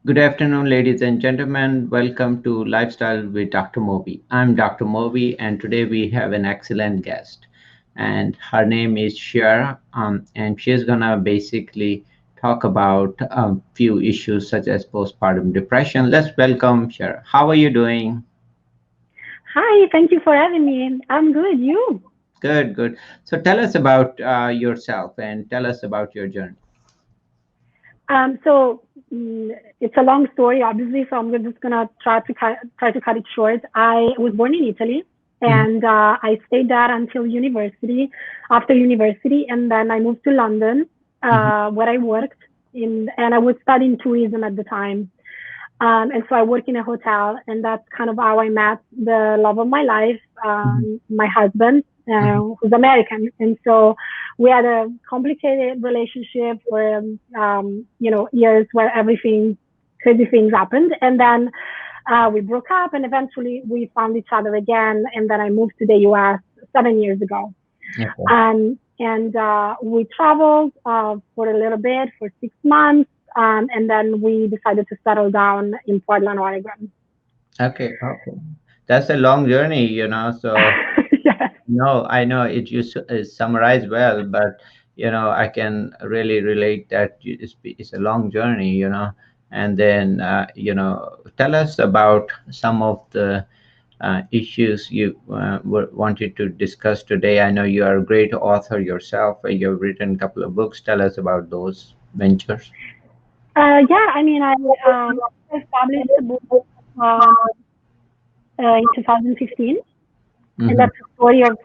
Good afternoon, ladies and gentlemen. Welcome to Lifestyle with Dr. Mobi. I'm Dr. Mobi, and today we have an excellent guest. And her name is Chiara, and she's gonna basically talk about a few issues such as postpartum depression. Let's welcome Chiara. How are you doing? Hi, thank you for having me. I'm good. You? Good, good. So tell us about yourself and tell us about your journey. So it's a long story, obviously. So I'm just gonna try to cut it short. I was born in Italy, Mhm, and I stayed there until university. After university, and then I moved to London, mhm, where I worked and I was studying tourism at the time. And so I work in a hotel, and that's kind of how I met the love of my life, mhm, my husband, mhm, who's American. And so we had a complicated relationship for, years where crazy things happened. And then we broke up, and eventually we found each other again. And then I moved to the US 7 years ago. okay. And we traveled for a little bit for 6 months, and then we decided to settle down in Portland, Oregon. Okay, okay. That's a long journey, you know. So Yes. no, I know it you summarize well, but I can really relate that it's a long journey, and then tell us about some of the issues you wanted to discuss today. I know you are a great author yourself. You've written a couple of books. Tell us about those ventures. Yeah, I mean, I published a book um, in 2015, and Mm-hmm. that's the story of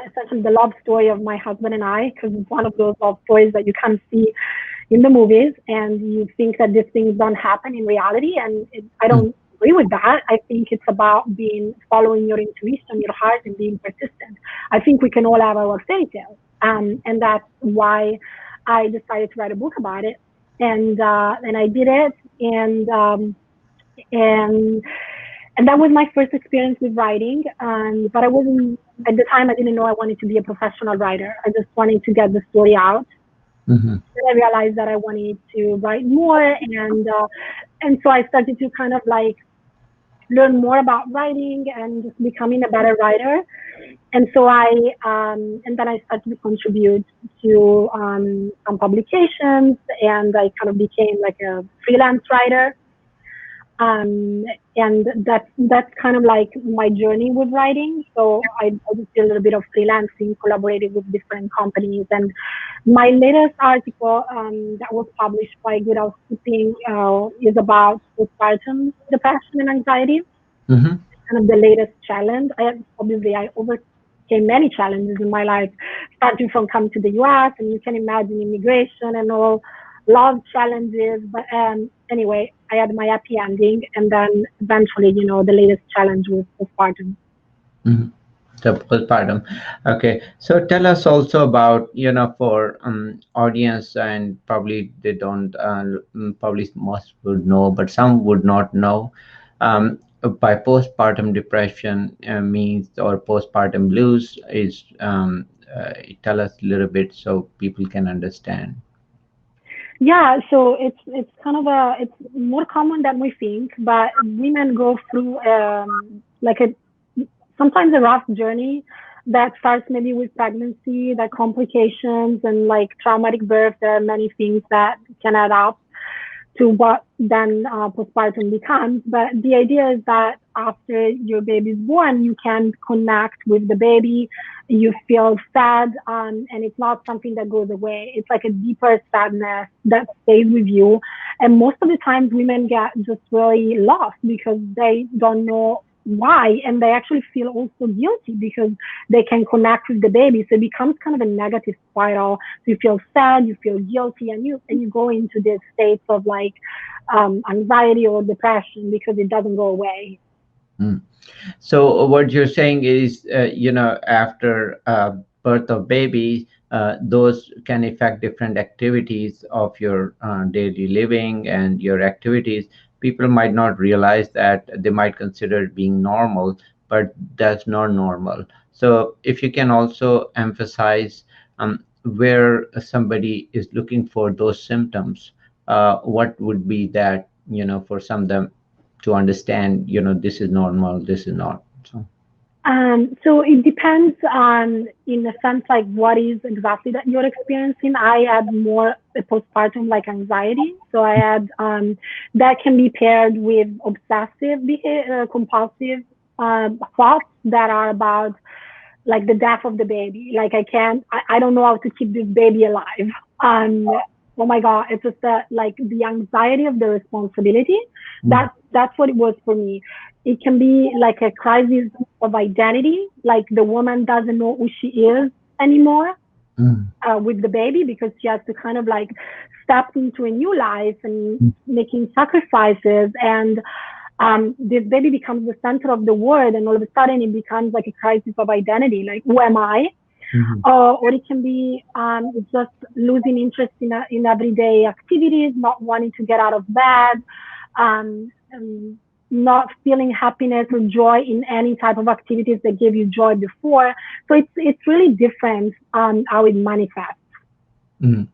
essentially the love story of my husband and I, because it's one of those love stories that you kind of see in the movies, and you think that these things don't happen in reality, and I don't agree with that. I think it's about following your intuition, your heart, and being persistent. I think we can all have our fairy tales, and that's why I decided to write a book about it, and I did it, and and that was my first experience with writing. But I wasn't at the time. I didn't know I wanted to be a professional writer. I just wanted to get the story out. Mm-hmm. Then I realized that I wanted to write more, and so I started to kind of like learn more about writing and just becoming a better writer. And so and then I started to contribute to some publications, and I kind of became like a freelance writer. um, and that's kind of like my journey with writing. So I just did a little bit of freelancing, collaborated with different companies, and my latest article that was published by Good Housekeeping is about postpartum depression and anxiety. Mm-hmm. Kind of the latest challenge. I overcame many challenges in my life, starting from coming to the U.S. and you can imagine immigration and all, love challenges. But anyway, I had my happy ending, and then eventually, the latest challenge was postpartum. Mm-hmm. The postpartum. Okay, so tell us also about, for audience, and probably they don't, probably most would know, but some would not know. By postpartum depression means, or postpartum blues is, tell us a little bit so people can understand. Yeah, so it's kind of it's more common than we think, but women go through like a sometimes a rough journey that starts maybe with pregnancy, that complications and like traumatic birth. There are many things that can add up to what then postpartum becomes. But the idea is that after your baby is born, you can connect with the baby. You feel sad, and it's not something that goes away. It's like a deeper sadness that stays with you. And most of the times, women get just really lost because they don't know why, and they actually feel also guilty because they can connect with the baby. So it becomes kind of a negative spiral. So you feel sad, you feel guilty, and you go into this state of like anxiety or depression because it doesn't go away. Mm. So what you're saying is, after birth of baby, those can affect different activities of your daily living and your activities. People might not realize that. They might consider it being normal, but that's not normal. So if you can also emphasize where somebody is looking for those symptoms, what would be that? for some of them to understand, this is normal, this is not. So. So it depends on, in a sense, like what is exactly that you're experiencing. I had more a postpartum like anxiety. So I had that can be paired with obsessive behavior, compulsive thoughts that are about like the death of the baby. Like I don't know how to keep this baby alive. Um, oh my God, it's just like the anxiety of the responsibility. Mm, That's what it was for me. It can be like a crisis of identity, like the woman doesn't know who she is anymore mm, with the baby because she has to kind of like step into a new life and making sacrifices and this baby becomes the center of the world and all of a sudden it becomes like a crisis of identity like who am I mm, or it can be just losing interest in everyday activities, not wanting to get out of bed, and not feeling happiness or joy in any type of activities that gave you joy before. So it's really different how it manifests. mm.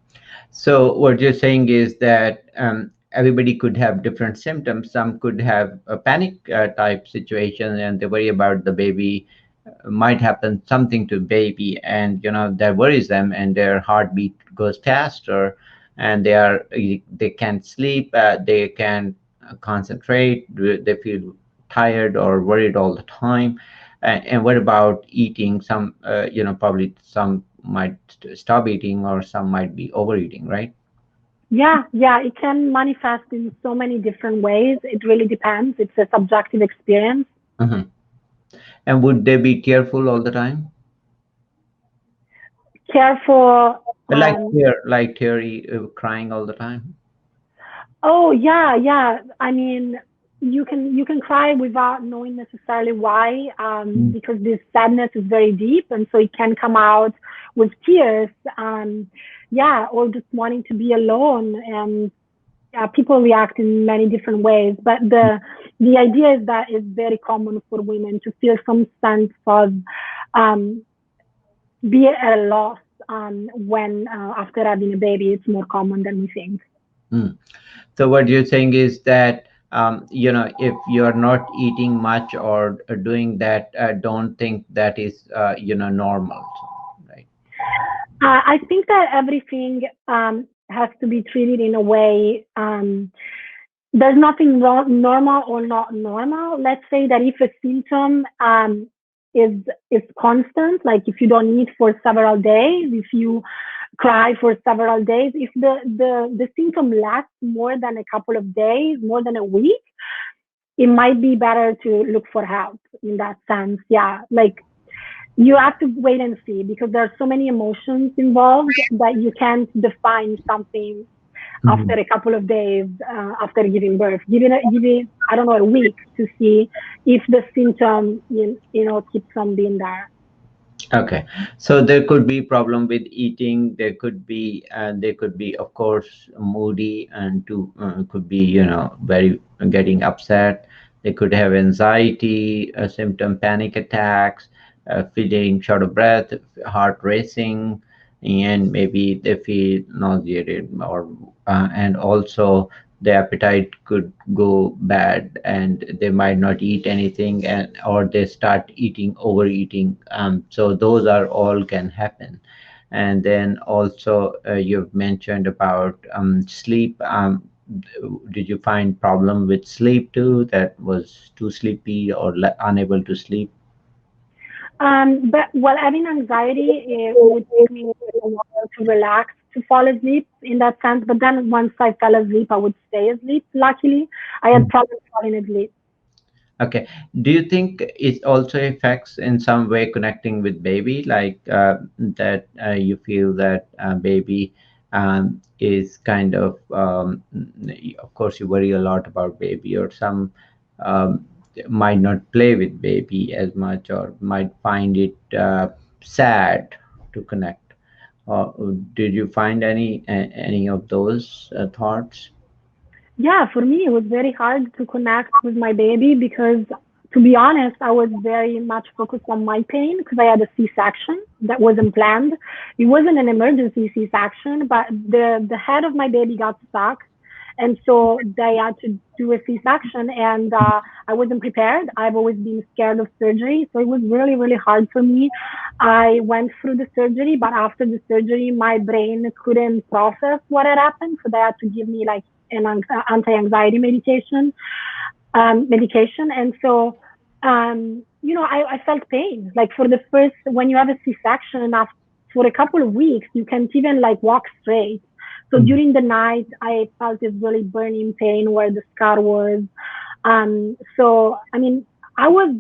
So what you're saying is that everybody could have different symptoms. Some could have a panic type situation, and they worry about the baby might happen something to baby, and that worries them, and their heartbeat goes faster, and they can't sleep, they can't concentrate, they feel tired or worried all the time. And what about eating? Some probably some might stop eating, or some might be overeating, right? Yeah, it can manifest in so many different ways. It really depends. It's a subjective experience. Hmm. And would they be tearful all the time? Careful. Like teary, crying all the time? Oh yeah. I mean, you can cry without knowing necessarily why, Mm. because this sadness is very deep, and so it can come out with tears. Yeah, or just wanting to be alone, and yeah, people react in many different ways. But the idea is that it's very common for women to feel some sense of um, be at a loss when after having a baby. It's more common than we think. Mm. So what you're saying is that if you're not eating much or doing that, don't think that is normal, right? I think that everything has to be treated in a way. There's nothing wrong, normal or not normal. Let's say that if a symptom is is constant, like if you don't eat for several days, if you cry for several days, if the symptom lasts more than a couple of days, more than a week, it might be better to look for help in that sense. Yeah, like you have to wait and see because there are so many emotions involved that you can't define something after Mhm. a couple of days after giving birth. Give it, I don't know, a week to see if the symptom, keeps on being there. Okay, so there could be problem with eating. There could be, of course, moody, and could be, very getting upset. They could have anxiety symptom, panic attacks, feeling short of breath, heart racing, and maybe they feel nauseated, and also the appetite could go bad, and they might not eat anything, and or they start overeating. So those are all can happen. And then also, you've mentioned about sleep. Did you find problem with sleep too, that was too sleepy or unable to sleep? But while having anxiety, it would take me a while to relax, to fall asleep in that sense. But then once I fell asleep, I would stay asleep. Luckily, I had problems falling asleep. Okay. Do you think it also affects in some way connecting with baby, like that you feel that baby is kind of course, you worry a lot about baby, or some um, might not play with baby as much, or might find it sad to connect. Did you find any of those thoughts? Yeah, for me, it was very hard to connect with my baby because, to be honest, I was very much focused on my pain because I had a C-section that wasn't planned. It wasn't an emergency C-section, but the head of my baby got stuck, And so they had to do a C-section, and I wasn't prepared. I've always been scared of surgery, so it was really, really hard for me. I went through the surgery, but after the surgery, my brain couldn't process what had happened, so they had to give me like an anti-anxiety medication. And so, I felt pain. Like for the first, when you have a C-section, after, for a couple of weeks, you can't even like walk straight. So Mm. during the night, I felt this really burning pain where the scar was. So, I mean, I was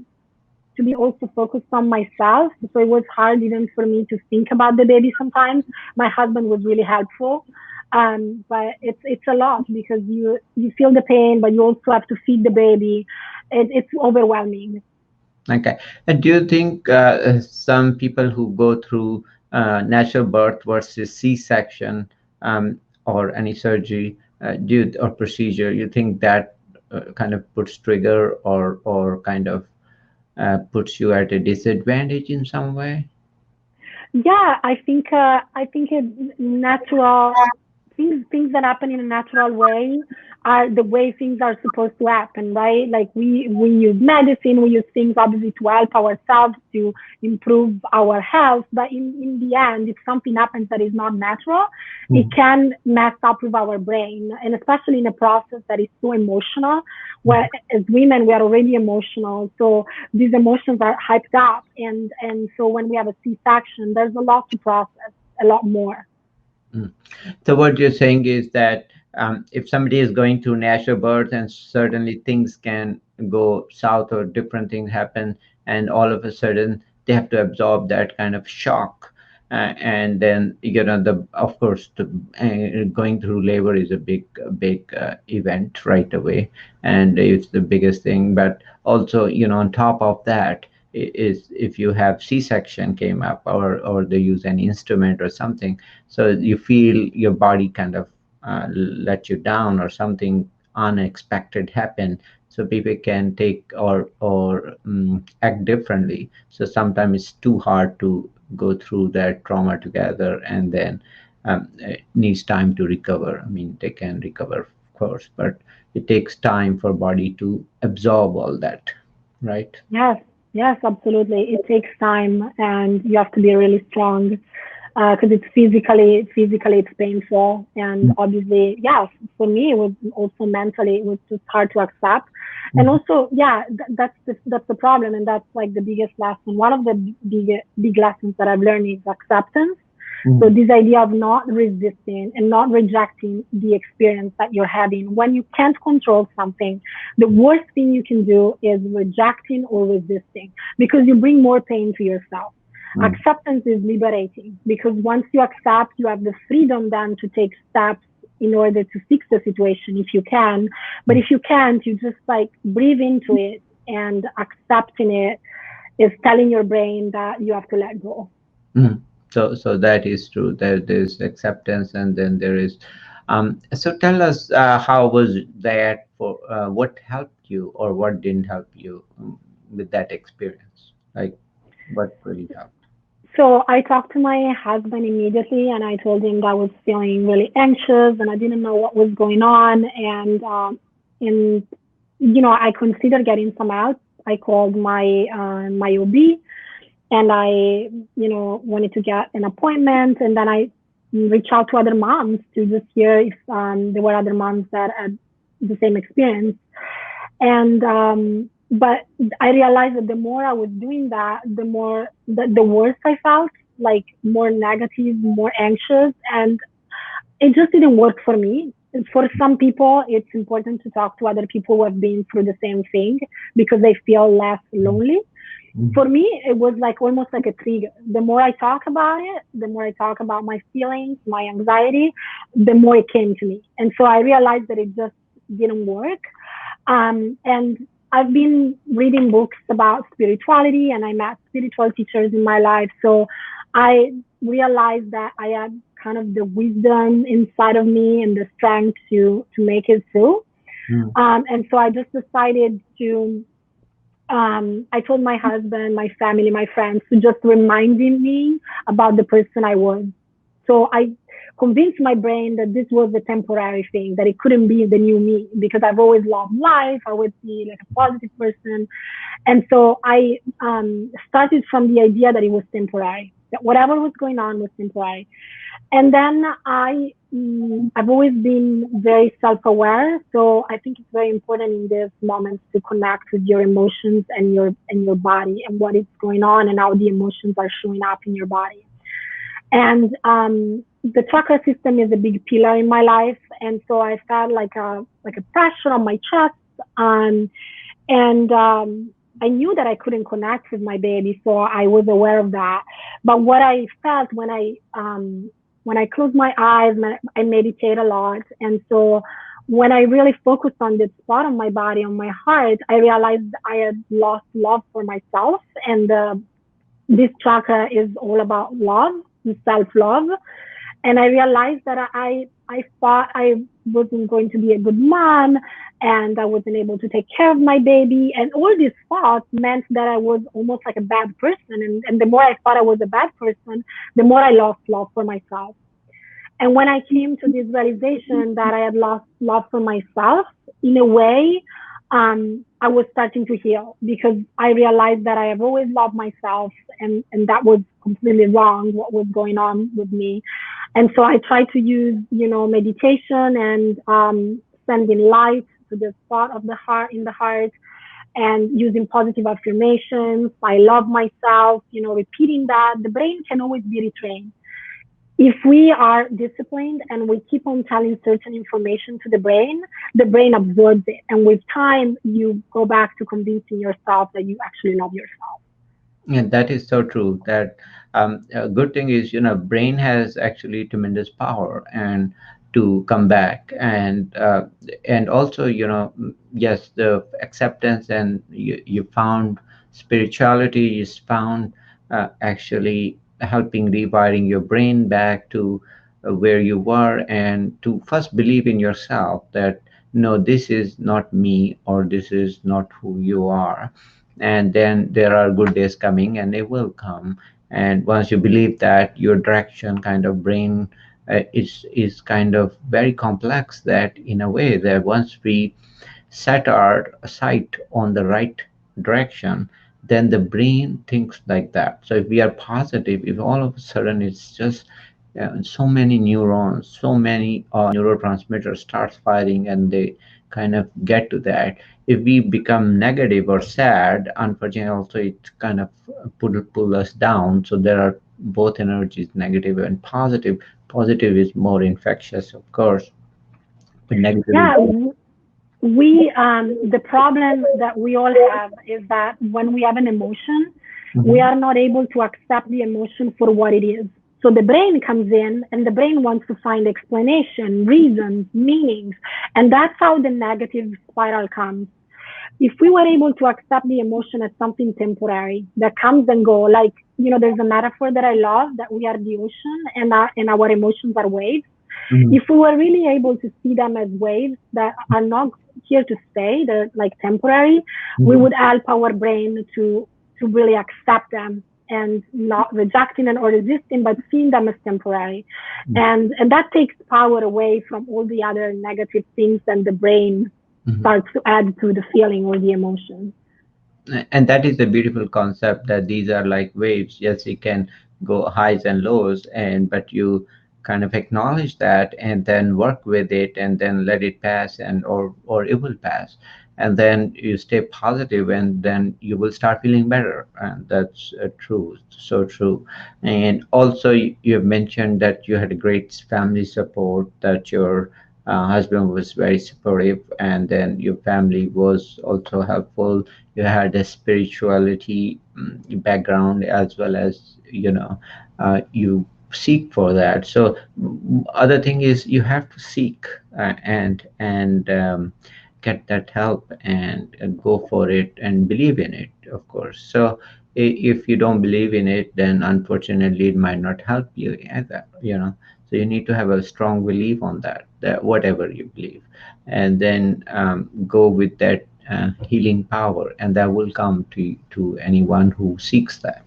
to be also focused on myself. So it was hard even for me to think about the baby sometimes. My husband was really helpful. But it's a lot because you feel the pain, but you also have to feed the baby. It's overwhelming. Okay. And do you think some people who go through natural birth versus C-section, or any surgery, or procedure, you think that kind of puts trigger, or kind of puts you at a disadvantage in some way? Yeah, I think it natural things that happen in a natural way are the way things are supposed to happen, right? Like we use medicine, we use things obviously to help ourselves to improve our health, but in the end, if something happens that is not natural, it Mm. can mess up with our brain, and especially in a process that is so emotional, where as women we are already emotional, so these emotions are hyped up, and so when we have a C-section, there's a lot to process, a lot more. Mm. So what you're saying is that if somebody is going through natural birth, and certainly things can go south or different things happen, and all of a sudden they have to absorb that kind of shock, and then the of course the going through labor is a big event right away, and it's the biggest thing. But also, on top of that is if you have C-section came up, or they use an instrument or something, so you feel your body kind of let you down, or something unexpected happen, so people can take or act differently. So sometimes it's too hard to go through that trauma together, and then it needs time to recover. I mean, they can recover, of course, but it takes time for body to absorb all that, right? Yes, yes, absolutely. It takes time, and you have to be really strong because it's physically it's painful, and obviously, yes, for me it was also mentally it was just hard to accept, and Mhm. also, yeah, that's the problem, and that's like the biggest lesson. One of the big lessons that I've learned is acceptance. So Mhm. this idea of not resisting and not rejecting the experience that you're having. When you can't control something, the worst thing you can do is rejecting or resisting because you bring more pain to yourself. Mhm. Acceptance is liberating because once you accept, you have the freedom then to take steps in order to fix the situation if you can. But if you can't, you just like breathe into it, and accepting it is telling your brain that you have to let go. Mhm. So that is true. There's acceptance, and then there is. So tell us, how was that for? What helped you, or what didn't help you, with that experience? Like, what really helped? So I talked to my husband immediately, and I told him that I was feeling really anxious and I didn't know what was going on. And I considered getting some help. I called my OB, and I wanted to get an appointment, and then I reached out to other moms to just hear if there were other moms that had the same experience. And but I realized that the more I was doing that, the more the worse I felt, like more negative, more anxious, and it just didn't work for me. For some people, it's important to talk to other people who have been through the same thing because they feel less lonely. For Mhm. me, it was like almost like a trigger. The more I talk about it, the more I talk about my feelings, my anxiety, the more it came to me. And so I realized that it just didn't work. And I've been reading books about spirituality, and I met spiritual teachers in my life. So I realized that I had kind of the wisdom inside of me and the strength to make it through. Mhm. And so I just decided to I told my husband, my family, my friends to just reminding me about the person I was. So I convince my brain that this was a temporary thing, that it couldn't be the new me, because I've always loved life. I would be like a positive person. And so I started from the idea that it was temporary, that whatever was going on was temporary. And then I've always been very self-aware, so I think it's very important in these moments to connect with your emotions and your body and what is going on and how the emotions are showing up in your body. And the chakra system is a big pillar in my life, and so I felt like a pressure on my chest, um, and I knew that I couldn't connect with my baby, so I was aware of that. But what I felt when I close my eyes, I meditate a lot, and so when I really focused on this spot on my body, on my heart, I realized I had lost love for myself, and this chakra is all about love, self love. And I realized that I thought I wasn't going to be a good mom, and I wasn't able to take care of my baby. And all these thoughts meant that I was almost like a bad person. And the more I thought I was a bad person, the more I lost love for myself. And when I came to this realization that I had lost love for myself, in a way, I was starting to heal, because I realized that I have always loved myself, and that was completely wrong, what was going on with me. And so I tried to use, meditation and sending light to the spot of the heart, in the heart, and using positive affirmations. I love myself, repeating that. The brain can always be retrained if we are disciplined and we keep on telling certain information to the brain absorbs it. And with time, you go back to convincing yourself that you actually love yourself. And that is so true. That a good thing is, brain has actually tremendous power and to come back, and also, yes, the acceptance, and you found spirituality is found actually helping rewiring your brain back to where you were, and to first believe in yourself that no, this is not me, or this is not who you are. And then there are good days coming, and they will come. And once you believe that, your direction kind of brain is kind of very complex, that in a way that once we set our sight on the right direction, then the brain thinks like that. So if we are positive, if all of a sudden it's just so many neurons, so many neurotransmitters starts firing, and they kind of get to that. If we become negative or sad, unfortunately, also it kind of pull us down. So there are both energies, negative and positive. Positive is more infectious, of course, but negative is. Yeah, the problem that we all have is that when we have an emotion, we Mhm. are not able to accept the emotion for what it is. So the brain comes in, and the brain wants to find explanation, reasons, meanings, and that's how the negative spiral comes. If we were able to accept the emotion as something temporary that comes and go, like, there's a metaphor that I love, that we are the ocean, and our emotions are waves. Mhm. If we were really able to see them as waves that are not here to stay, they're like temporary, we Mhm. would help our brain to really accept them, and not rejecting them or resisting, but seeing them as temporary. And that takes power away from all the other negative things that the brain Mhm. starts to add to the feeling or the emotion. And that is a beautiful concept, that these are like waves. Yes, it can go highs and lows, and but you kind of acknowledge that, and then work with it, and then let it pass, and or it will pass. And then you stay positive, and then you will start feeling better. And that's true, so true. And also, you have mentioned that you had a great family support, that your husband was very supportive, and then your family was also helpful. You had a spirituality background, as well as, you seek for that. So other thing is, you have to seek and get that help, and go for it and believe in it, of course. So if you don't believe in it, then unfortunately it might not help you either. So you need to have a strong belief on that whatever you believe, and then go with that healing power, and that will come to anyone who seeks that.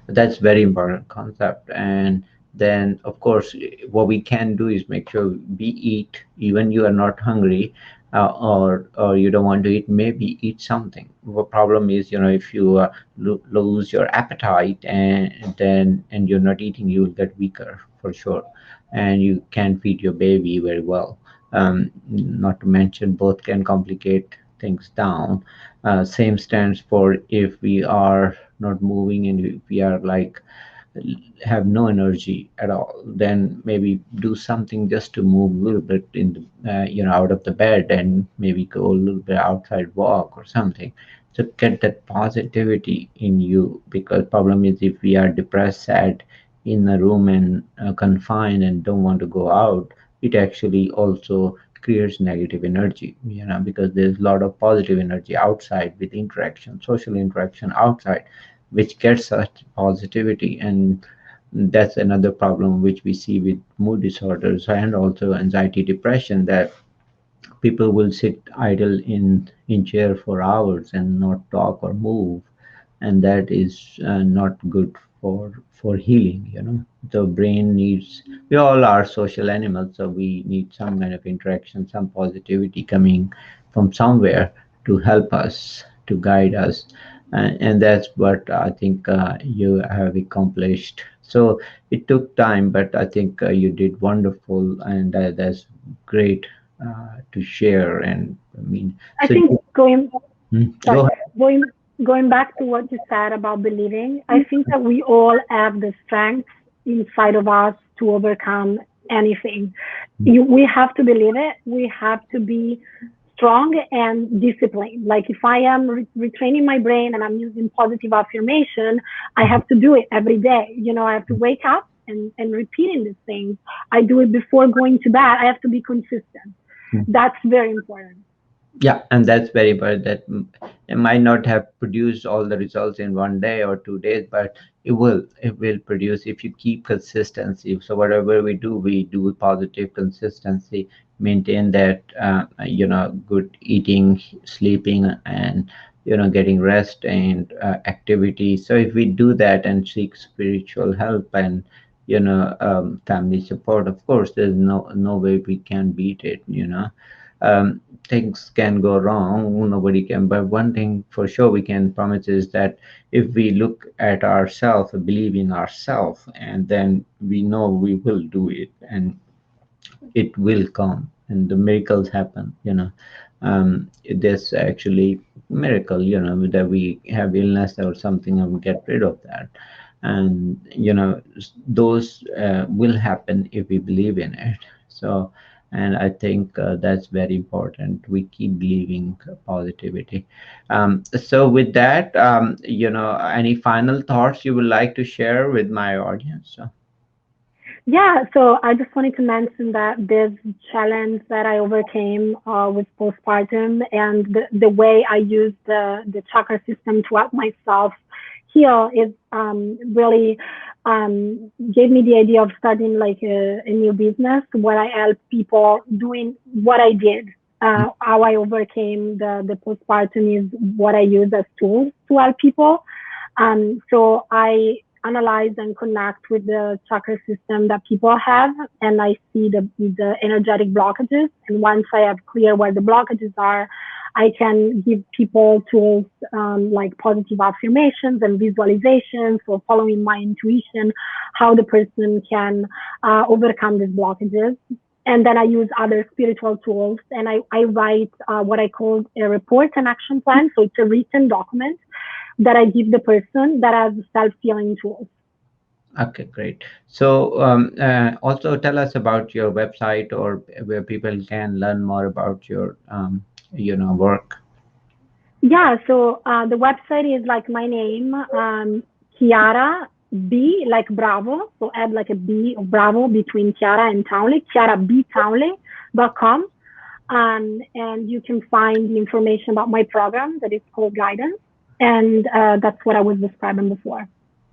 That's very important concept. And then of course what we can do is make sure we eat even you are not hungry, or you don't want to eat, maybe eat something. The problem is, if you lose your appetite, and you're not eating, you'll get weaker for sure, and you can't feed your baby very well. Not to mention, both can complicate things down. Same stands for if we are not moving, and if we are like have no energy at all, then maybe do something just to move a little bit in the, out of the bed, and maybe go a little bit outside walk or something, to get that positivity in you. Because problem is, if we are depressed, sad, in a room, and confined, and don't want to go out, it actually also creates negative energy, because there's a lot of positive energy outside, with interaction, social interaction outside, which gets us positivity. And that's another problem which we see with mood disorders and also anxiety, depression, that people will sit idle in chair for hours and not talk or move, and that is not good for healing. The brain needs, we all are social animals, so we need some kind of interaction, some positivity coming from somewhere, to help us, to guide us. And that's what I think you have accomplished. So it took time, but I think you did wonderful, and that's great to share. And I mean, I so think go sorry, ahead. going going back to what you said about believing, I think that we all have the strength inside of us to overcome anything. We have to believe it. We have to be strong and disciplined. Like if I am retraining my brain and I'm using positive affirmation, I have to do it every day. I have to wake up and repeating these things. I do it before going to bed. I have to be consistent. That's very important. Yeah, and that's very important. That it might not have produced all the results in 1 day or 2 days, but it will produce if you keep consistency. So whatever we do with positive consistency, maintain that, good eating, sleeping, and getting rest, and activity. So if we do that and seek spiritual help, and family support, of course there's no way we can beat it. Things can go wrong, nobody can, but one thing for sure we can promise is that if we look at ourselves, believe in ourselves, and then we know we will do it, and it will come, and the miracles happen. There's actually miracle, that we have illness or something, and we get rid of that. And those will happen if we believe in it. So, and I think that's very important, we keep believing positivity. So with that, any final thoughts you would like to share with my audience? Yeah, so I just wanted to mention that this challenge that I overcame with postpartum, and the way I use the chakra system to help myself heal is really gave me the idea of starting like a new business where I help people doing what I did. How I overcame the postpartum is what I use as tools to help people. So I analyze and connect with the chakra system that people have, and I see the energetic blockages. And once I have clear where the blockages are, I can give people tools like positive affirmations and visualizations, or following my intuition, how the person can overcome these blockages. And then I use other spiritual tools, and I write what I call a report and action plan. So it's a written document that I give the person that has self-healing tools. Okay, great. So, also tell us about your website, or where people can learn more about your, work. Yeah, so the website is like my name, Chiara B, like Bravo. So add like a B of Bravo between Chiara and Townley, chiarabtownley.com. And you can find the information about my program that is called Guidance. And that's what I was describing before.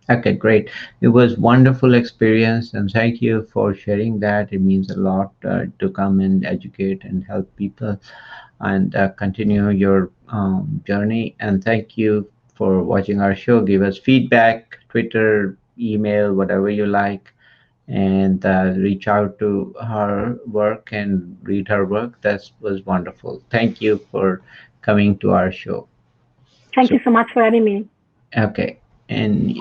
Okay, great. It was wonderful experience, and thank you for sharing that. It means a lot to come and educate and help people, and continue your journey. And thank you for watching our show. Give us feedback, Twitter, email, whatever you like. and reach out to her work and read her work. That was wonderful. Thank you for coming to our show. Thank So, you so much for having me. okay. And